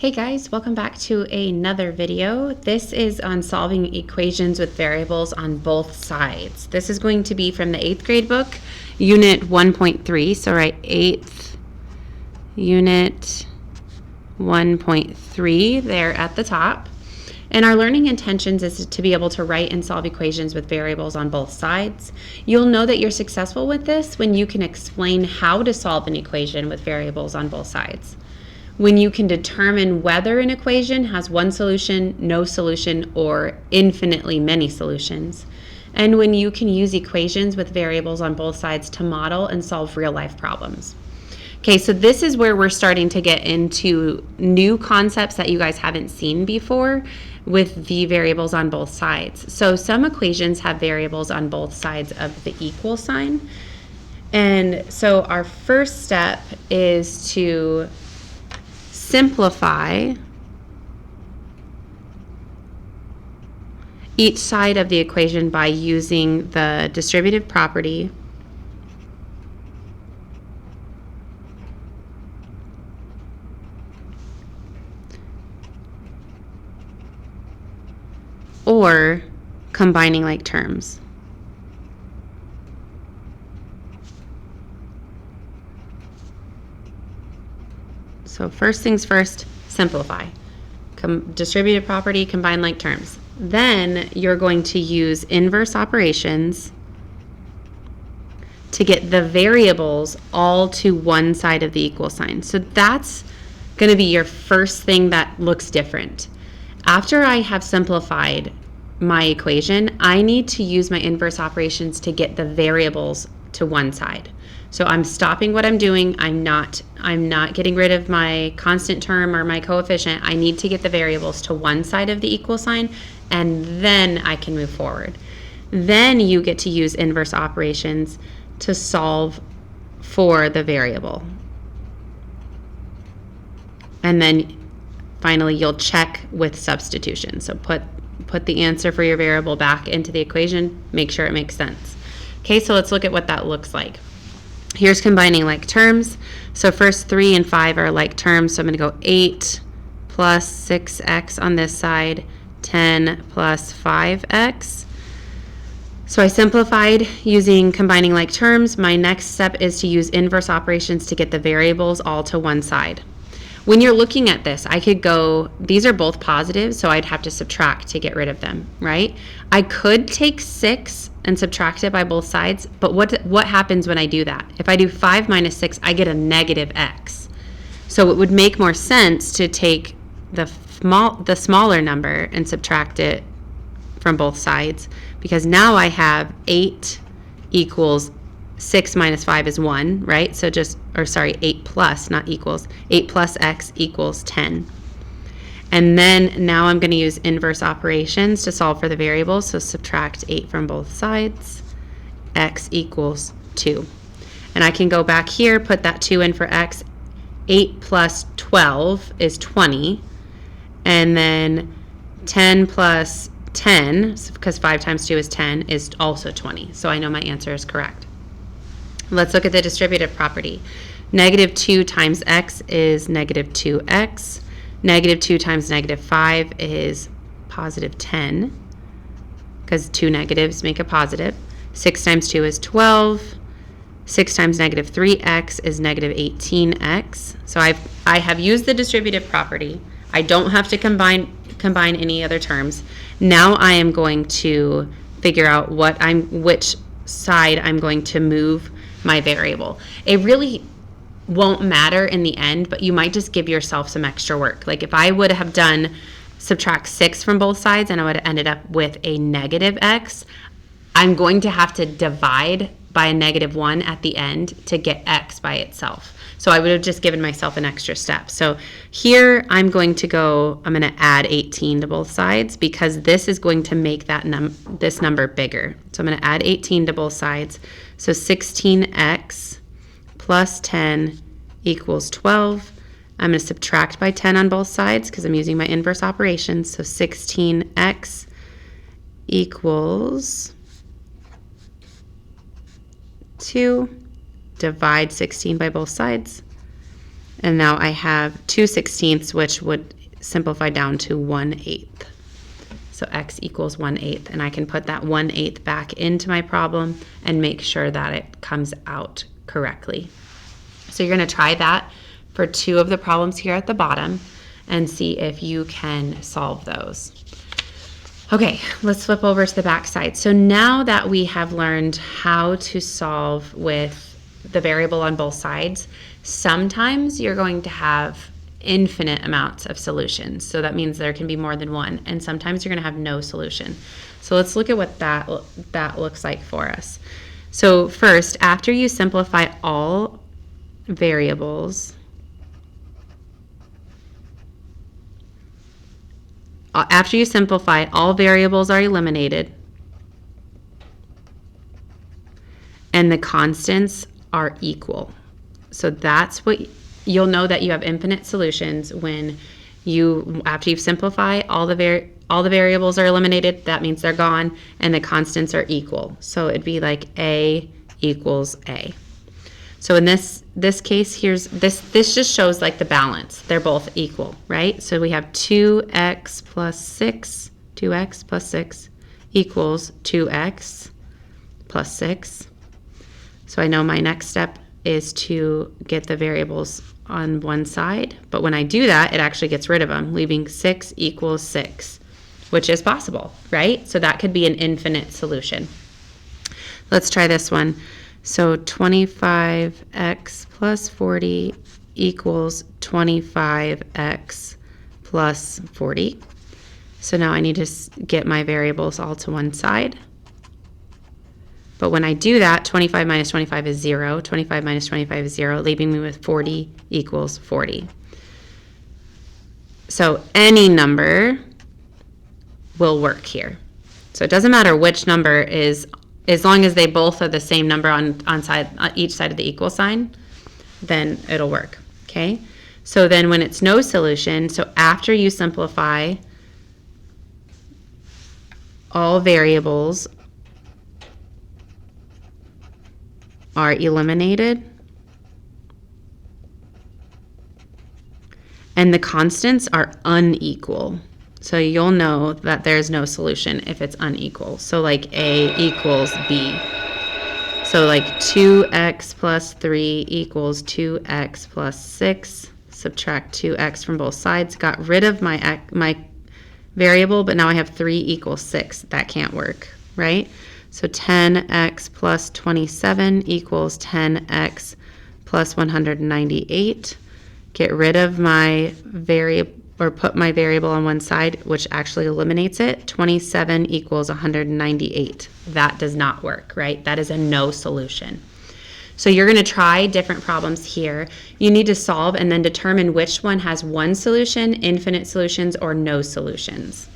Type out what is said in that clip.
Hey guys, welcome back to another video. This is on solving equations with variables on both sides. This is going to be from the 8th grade book, unit 1.3. So write 8th unit 1.3 there at the top. And our learning intentions is to be able to write and solve equations with variables on both sides. You'll know that you're successful with this when you can explain how to solve an equation with variables on both sides. When you can determine whether an equation has one solution, no solution, or infinitely many solutions. And when you can use equations with variables on both sides to model and solve real-life problems. Okay, so this is where we're starting to get into new concepts that you guys haven't seen before with the variables on both sides. So some equations have variables on both sides of the equal sign. And so our first step is to simplify each side of the equation by using the distributive property or combining like terms. So first things first, simplify. Distributive property, combine like terms. Then you're going to use inverse operations to get the variables all to one side of the equal sign. So that's going to be your first thing that looks different. After I have simplified my equation, I need to use my inverse operations to get the variables to one side. So I'm stopping what I'm doing. I'm not getting rid of my constant term or my coefficient. I need to get the variables to one side of the equal sign, and then I can move forward. Then you get to use inverse operations to solve for the variable. And then finally you'll check with substitution. So put the answer for your variable back into the equation, make sure it makes sense. Okay, so let's look at what that looks like. Here's combining like terms. So first 3 and 5 are like terms. So I'm going to go 8 plus 6x on this side, 10 plus 5x. So I simplified using combining like terms. My next step is to use inverse operations to get the variables all to one side. When you're looking at this, I could go, these are both positive, so I'd have to subtract to get rid of them, right? I could take 6 and subtract it by both sides, but what happens when I do that? If I do 5 minus 6, I get a negative x. So it would make more sense to take the smaller number and subtract it from both sides, because now I have 8 equals 6 minus 5 is 1, right? So 8 plus, not equals. 8 plus x equals 10. And then now I'm going to use inverse operations to solve for the variables. So subtract 8 from both sides. X equals 2. And I can go back here, put that 2 in for x. 8 plus 12 is 20. And then 10 plus 10, because 5 times 2 is 10, is also 20. So I know my answer is correct. Let's look at the distributive property. Negative 2 times x is negative 2x. Negative 2 times negative 5 is positive 10, because 2 negatives make a positive. 6 times 2 is 12. 6 times negative 3x is negative 18x. So I have used the distributive property. I don't have to combine any other terms. Now I am going to figure out which side I'm going to move my variable. It really won't matter in the end, but you might just give yourself some extra work. Like if I would have done subtract 6 from both sides and I would have ended up with a negative x, I'm going to have to divide by a negative 1 at the end to get x by itself. So I would have just given myself an extra step. So here I'm going to add 18 to both sides, because this is going to make this number bigger. So I'm going to add 18 to both sides. So 16x plus 10 equals 12. I'm going to subtract by 10 on both sides because I'm using my inverse operations. So 16x equals 2. Divide 16 by both sides. And now I have 2/16, which would simplify down to 1/8. So x equals 1/8, and I can put that 1/8 back into my problem and make sure that it comes out correctly. So you're going to try that for 2 of the problems here at the bottom and see if you can solve those. Okay, let's flip over to the back side. So now that we have learned how to solve with the variable on both sides, sometimes you're going to have infinite amounts of solutions. So that means there can be more than one, and sometimes you're going to have no solution. So let's look at what that looks like for us. So first, after you simplify all variables, all variables are eliminated and the constants are equal. So that's what you'll know, that you have infinite solutions when after you've simplified, all the variables are eliminated. That means they're gone and the constants are equal. So it'd be like A equals A. So in this case, this just shows like the balance. They're both equal, right? So we have 2x plus 6 equals 2x plus 6. So I know my next step is to get the variables on one side, but when I do that, it actually gets rid of them, leaving 6 equals 6, which is possible, right? So that could be an infinite solution. Let's try this one. So 25x plus 40 equals 25x plus 40. So now I need to get my variables all to one side. But when I do that, 25 minus 25 is 0. 25 minus 25 is 0, leaving me with 40 equals 40. So any number will work here. So it doesn't matter which number is, as long as they both are the same number on each side of the equal sign, then it'll work, okay? So then when it's no solution, so after you simplify, all variables are eliminated and the constants are unequal. So you'll know that there's no solution if it's unequal. So like A equals B. So like 2x plus 3 equals 2x plus 6. Subtract 2x from both sides. Got rid of my variable, but now I have 3 equals 6. That can't work, right? So 10x plus 27 equals 10x plus 198. Get rid of my variable, or put my variable on one side, which actually eliminates it. 27 equals 198. That does not work, right? That is a no solution. So you're going to try different problems here. You need to solve and then determine which one has one solution, infinite solutions, or no solutions.